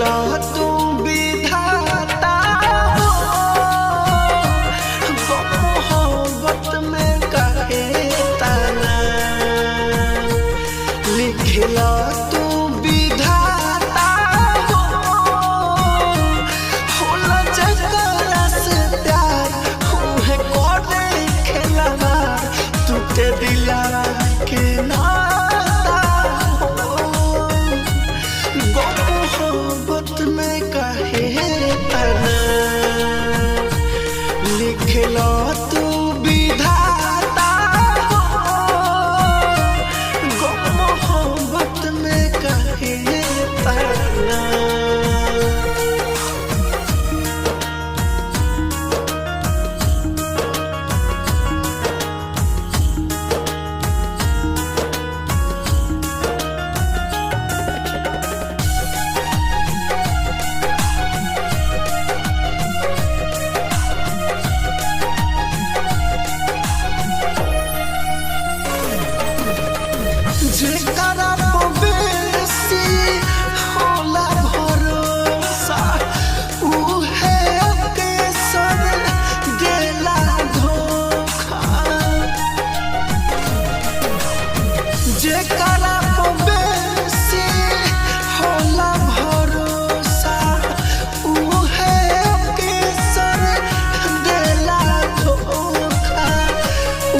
लिखला तू विधाता मोहब्बत में काहे ताना लिखला तू विधाता होला जकरा से प्यार उहे कोने खेलवा टूटे दिला के नाता मोहब्बत में काहे तना लिखला तू विधाता मोहब्बत में काहे तना। जेकरा बेसी होला भरोसा उहे अकेसन देला धोखा जेकरा बेसी होला भरोसा उहे अकेसन देला धोखा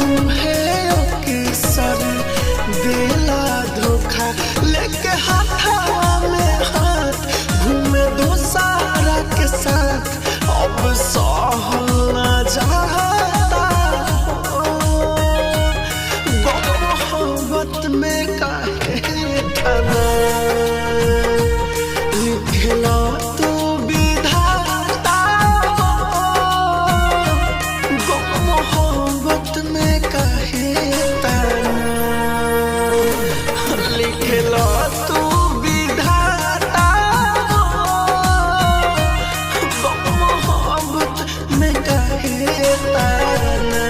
उहे अकेसन देला धोखा लेके हाथवा में हाथ घूमे दोसारा के साथ अब सहल न जाता मोहब्बत में काहे तना लिखला तू विधाता मोहब्बत में काहे तना लिखला तू विधाता मोहब्बत में काहे तना।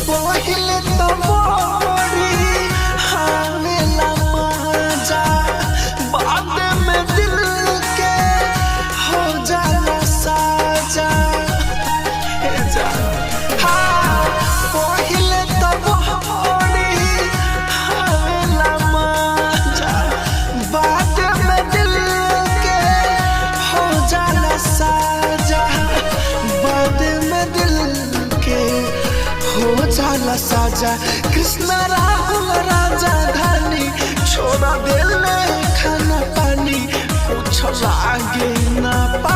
पहिले तो मोरी हावेला मजा बाद में दिल के हो जाला साजा हाँ पहिले तो मोरी हावेला मजा बाद में दिल के हो जाला साजा बाद में दिल के हो जाला साजा कृष्ण राहुल राजा धानी छोड़ा दिल खाना पानी कुछ लागे ना पा